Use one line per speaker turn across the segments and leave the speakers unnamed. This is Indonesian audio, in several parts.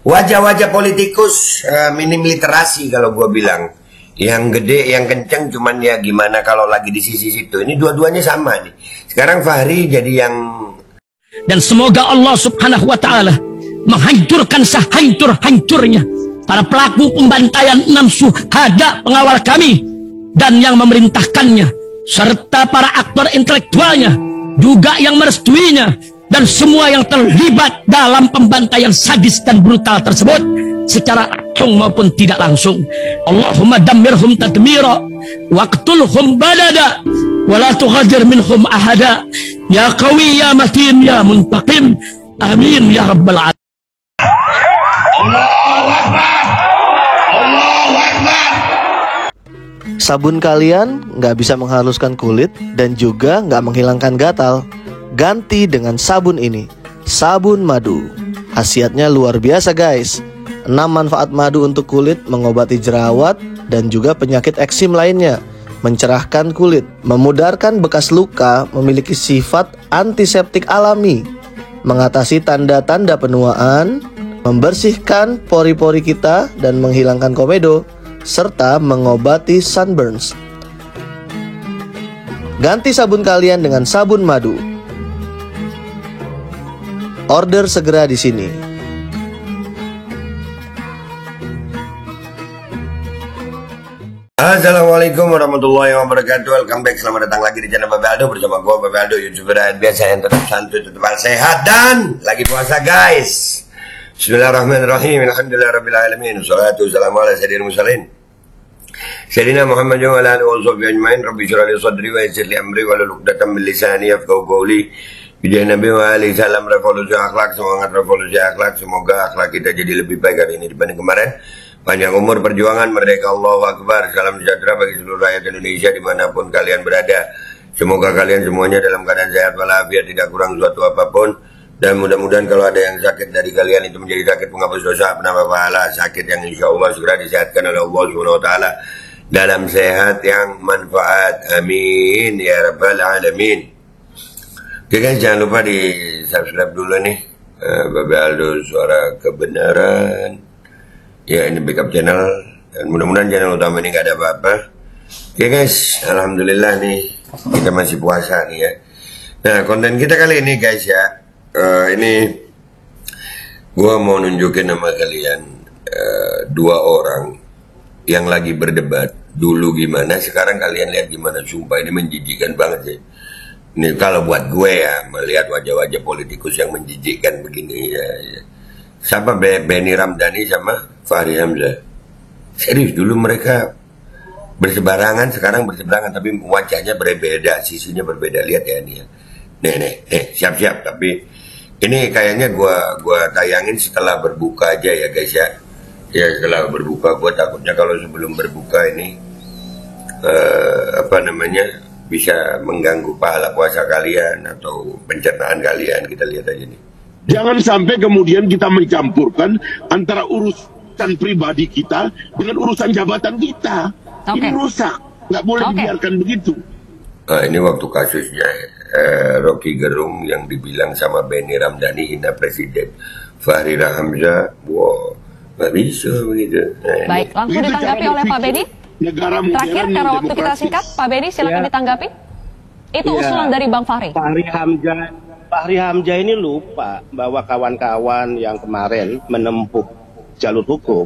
Wajah-wajah politikus minim literasi kalau gue bilang. Yang gede, yang kenceng, cuman ya gimana kalau lagi di sisi situ. Ini dua-duanya sama nih. Sekarang Fahri jadi yang...
Dan semoga Allah subhanahu wa ta'ala menghancurkan sehancur-hancurnya para pelaku pembantaian 6 syuhada pengawal kami dan yang memerintahkannya, serta para aktor intelektualnya juga yang merestuinya, dan semua yang terlibat dalam pembantaian sadis dan brutal tersebut secara langsung maupun tidak langsung. Allahumma dammirhum tadmira waqtulhum balada wala tughadir minhum ahada ya qawi ya matin ya muntaqim amin ya rabbal alamin.
Allahu Akbar, Allahu Akbar.
Sabun kalian nggak bisa menghaluskan kulit dan juga nggak menghilangkan gatal. Ganti dengan sabun ini, sabun madu. Khasiatnya luar biasa guys. 6 manfaat madu untuk kulit: mengobati jerawat dan juga penyakit eksim lainnya, mencerahkan kulit, memudarkan bekas luka, memiliki sifat antiseptik alami, mengatasi tanda-tanda penuaan, membersihkan pori-pori kita dan menghilangkan komedo, serta mengobati sunburns. Ganti sabun kalian dengan sabun madu. Order segera di sini.
Assalamualaikum warahmatullahi wabarakatuh. Welcome back, selamat datang lagi di channel Babe Aldo bersama gue Babe Aldo, YouTuber biasa yang tetap santuy, tetap sehat dan lagi puasa guys. Bismillahirrahmanirrahim. Alhamdulillahirabbil alamin. Wassalatu wassalamu ala sayyidil mursalin Sayyidina Muhammad wa ala alihi wa sahbihi ajmain. Rabbi shrah li sadri wa yassir li amri wa hlul 'uqdatam min lisani yafqahu qawli. Bidai Nabi wa alihi salam, revolusi akhlak, semangat revolusi akhlak. Semoga akhlak kita jadi lebih baik hari ini dibanding kemarin. Panjang umur perjuangan, merdeka, Allahu Akbar. Salam sejahtera bagi seluruh rakyat Indonesia dimanapun kalian berada. Semoga kalian semuanya dalam keadaan sehat walafiat, tidak kurang suatu apapun. Dan mudah-mudahan kalau ada yang sakit dari kalian itu menjadi sakit penghapus dosa, penambah pahala, sakit yang insya Allah segera disehatkan oleh Allah SWT dalam sehat yang manfaat. Amin ya rabbal alamin. Oke guys, jangan lupa di subscribe dulu nih, Babe Aldo Suara Kebenaran. Ya, ini backup channel, dan mudah-mudahan channel utama ini gak ada apa-apa. Oke guys, alhamdulillah nih kita masih puasa nih ya. Nah, konten kita kali ini guys ya, ini gua mau nunjukin sama kalian 2 orang yang lagi berdebat. Dulu gimana, sekarang kalian lihat gimana. Sumpah ini menjijikan banget sih. Ini kalau buat gue ya, melihat wajah-wajah politikus yang menjijikkan begini ya. Siapa Benny Ramdhani sama Fahri Hamzah. Serius, dulu mereka bersebarangan, sekarang berseberangan, tapi wajahnya berbeda, sisinya berbeda. Lihat ya ini ya. Nih, siap-siap. Tapi ini kayaknya gua tayangin setelah berbuka aja ya guys ya. Ya setelah berbuka, gua takutnya kalau sebelum berbuka ini bisa mengganggu pahala puasa kalian atau pencernaan kalian. Kita lihat aja nih.
Jangan sampai kemudian kita mencampurkan antara urusan pribadi kita dengan urusan jabatan kita. Ini rusak, nggak boleh dibiarkan begitu.
Ini waktu kasusnya Rocky Gerung yang dibilang sama Benny Ramdhani hina presiden. Fahri Hamzah, wow, nggak bisa begitu.
Baik, langsung ditanggapi oleh Pak Benny. Terakhir, karena waktu kita singkat, Pak Benny silakan ditanggapi. Itu usulan dari Bang Fahri.
Fahri Hamzah ini lupa bahwa kawan-kawan yang kemarin menempuh jalur hukum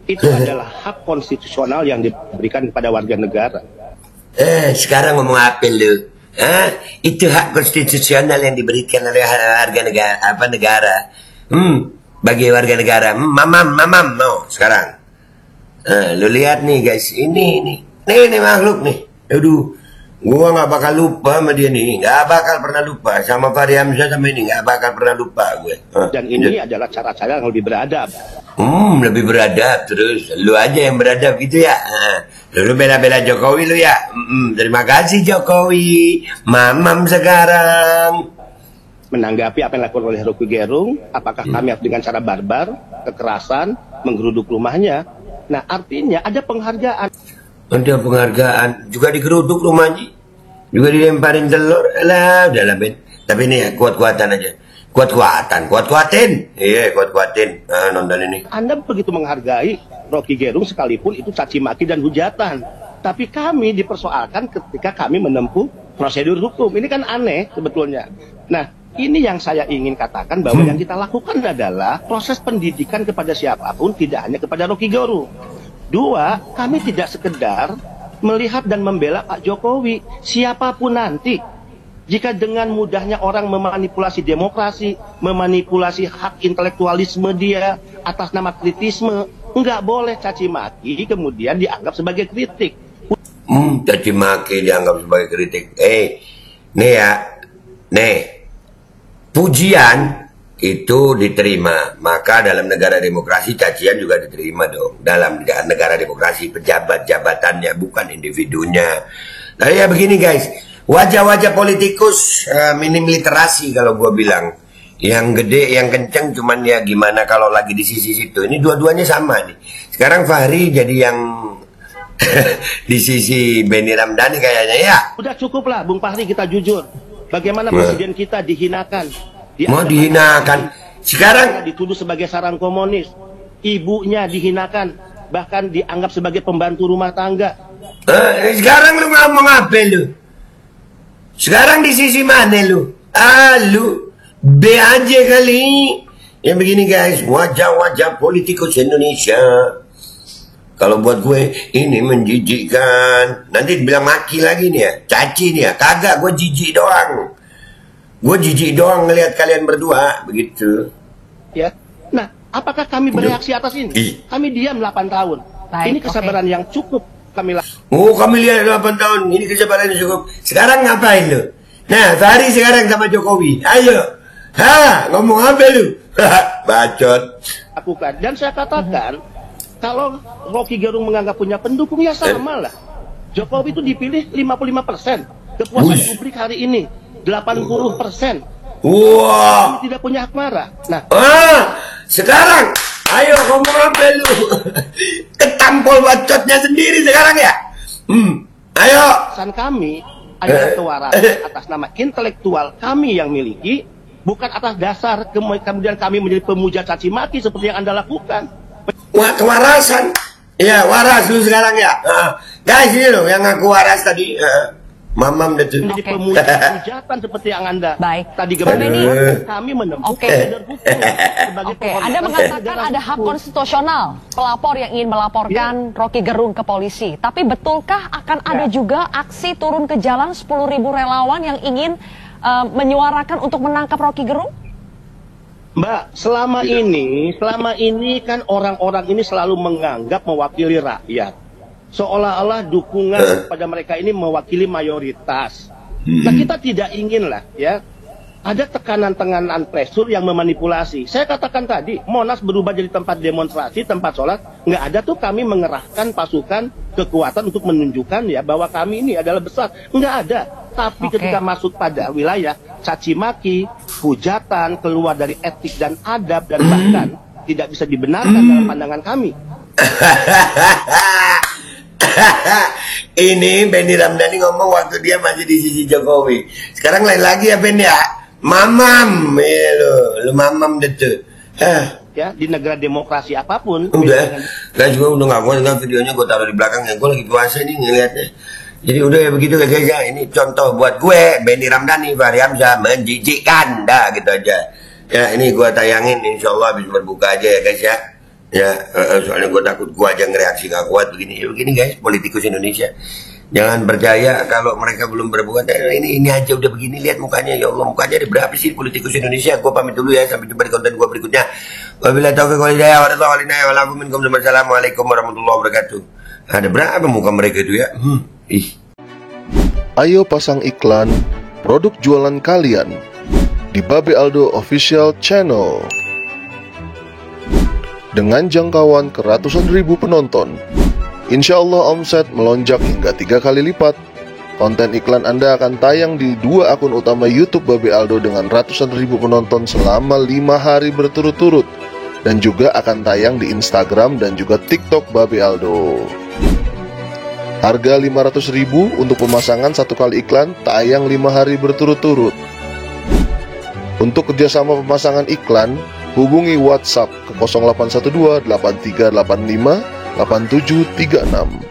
itu adalah hak konstitusional yang diberikan kepada warga negara.
Sekarang ngomong apa lu? Itu hak konstitusional yang diberikan oleh warga negara. Bagi warga negara. Mamam no sekarang. Lu lihat nih guys, ini makhluk nih. Aduh. Gua nggak bakal lupa sama dia nih, nggak bakal pernah lupa sama Fahri Hamzah sama ini, nggak bakal pernah lupa gue.
Dan ini adalah cara-cara yang lebih beradab.
Lebih beradab terus, lu aja yang beradab gitu ya. Lu bela-bela Jokowi lu ya. Terima kasih Jokowi, mamam sekarang.
Menanggapi apa yang dilakukan oleh Rocky Gerung, apakah kami harus dengan cara barbar, kekerasan, menggeruduk rumahnya? Nah artinya ada penghargaan.
Ada penghargaan, juga digeruduk rumahnya, juga dilemparin telur. Alah, udahlah Ben. Tapi ini ya, kuat-kuatan aja. Kuat-kuatin. Iya, kuat-kuatin nonton ini.
Anda begitu menghargai Rocky Gerung sekalipun itu caci maki dan hujatan. Tapi kami dipersoalkan ketika kami menempuh prosedur hukum. Ini kan aneh sebetulnya. Nah, ini yang saya ingin katakan bahwa yang kita lakukan adalah proses pendidikan kepada siapapun, tidak hanya kepada Rocky Gerung. Dua, kami tidak sekedar melihat dan membela Pak Jokowi. Siapapun nanti, jika dengan mudahnya orang memanipulasi demokrasi, memanipulasi hak intelektualisme dia atas nama kritisme, nggak boleh caci maki kemudian dianggap sebagai kritik.
Caci maki dianggap sebagai kritik. Nih, pujian itu diterima. Maka dalam negara demokrasi cacian juga diterima dong. Dalam negara demokrasi pejabat jabatannya bukan individunya. Nah ya begini guys, wajah-wajah politikus minim literasi kalau gue bilang. Yang gede, yang kenceng cuman ya gimana kalau lagi di sisi situ. Ini dua-duanya sama nih. Sekarang Fahri jadi yang di sisi Benny Ramdhani kayaknya ya.
Udah cukup lah Bung Fahri, kita jujur. Bagaimana presiden kita dihinakan.
Mau dihinakan. Sekarang
dituduh sebagai sarang komunis. Ibunya dihinakan. Bahkan dianggap sebagai pembantu rumah tangga.
Sekarang lu ngomong apa lu? Sekarang di sisi mana lu? Lu B aja kali. Yang begini guys, wajah-wajah politikus Indonesia. Kalau buat gue ini menjijikkan. Nanti bilang maki lagi nih ya, caci nih ya. Kagak, gue jijik doang. Gue jijik doang ngelihat kalian berdua begitu.
Ya. Nah, apakah kami bereaksi atas ini? Kami diam 8 tahun. Baik, ini kesabaran yang cukup kami lakukan.
Oh, kami lihat 8 tahun. Ini kesabaran yang cukup. Sekarang ngapain lu? Nah, Fahri sekarang sama Jokowi. Ayo. Ngomong apa lu? Bacot.
Lakukan. Dan saya katakan, kalau Rocky Gerung menganggap punya pendukung, ya sama lah. Jokowi itu dipilih 55%. Kepuasan publik hari ini 80%.
Wah.
Tidak punya hak marah. Nah,
sekarang ayo ngomong apa lu? Ketampol bacotnya sendiri sekarang ya. Ayo.
Pesan kami adalah kewarasan atas nama intelektual kami yang miliki, bukan atas dasar kemudian kami menjadi pemuja caci maki seperti yang Anda lakukan.
Wah, kewarasan. Ya, waras lu sekarang ya. Guys, ini loh yang ngaku waras tadi. Mamam itu.
Menjadi pemuja-pemujatan seperti yang Anda tadi kami menempuh prosedur hukum.
Anda mengatakan ada hak konstitusional pelapor yang ingin melaporkan Rocky Gerung ke polisi. Tapi betulkah akan ada juga aksi turun ke jalan 10.000 relawan yang ingin menyuarakan untuk menangkap Rocky Gerung?
Mbak, selama ini kan orang-orang ini selalu menganggap mewakili rakyat. Seolah-olah dukungan pada mereka ini mewakili mayoritas. Nah, kita tidak ingin lah ya ada tekanan-tekanan pressure yang memanipulasi. Saya katakan tadi, Monas berubah jadi tempat demonstrasi, tempat sholat. Nggak ada tuh kami mengerahkan pasukan kekuatan untuk menunjukkan ya bahwa kami ini adalah besar. Nggak ada. Tapi ketika masuk pada wilayah caci maki, hujatan, keluar dari etik dan adab, dan bahkan tidak bisa dibenarkan dalam pandangan kami.
Ini Benny Ramdhani ngomong waktu dia masih di sisi Jokowi. Sekarang lain lagi ya Ben ya. Mamam, lu mamam itu.
Ya, di negara demokrasi apapun.
Udah, guys, gue udah nggak kuat, videonya gue taruh di belakang ya. Gue lagi puasa nih ngeliatnya. Jadi udah ya begitu guys ya. Ini contoh buat gue, Benny Ramdhani, Fahri Hamzah menjijikkan, dah gitu aja. Ya ini gue tayangin, insya Allah habis berbuka aja ya guys ya. Ya, soalnya gue takut gue aja ngereaksi gak kuat begini. Ya begini guys, politikus Indonesia. Jangan percaya kalau mereka belum berbuat. Ini aja udah begini, lihat mukanya. Ya Allah, mukanya ada berapa sih politikus Indonesia? Gue pamit dulu ya, sampai jumpa di konten gue berikutnya. Wabillahi taufiq wal hidayah, wassalamualaikum warahmatullahi wabarakatuh. Ada berapa muka mereka itu ya?
Ayo pasang iklan produk jualan kalian di Babe Aldo Official Channel. Dengan jangkauan ke ratusan ribu penonton, insya Allah omset melonjak hingga 3 kali lipat. Konten iklan Anda akan tayang di 2 akun utama YouTube Babe Aldo dengan ratusan ribu penonton selama 5 hari berturut-turut, dan juga akan tayang di Instagram dan juga TikTok Babe Aldo. Harga 500.000 untuk pemasangan 1 kali iklan, tayang 5 hari berturut-turut. Untuk kerjasama pemasangan iklan, hubungi WhatsApp ke 0812 8385 8736.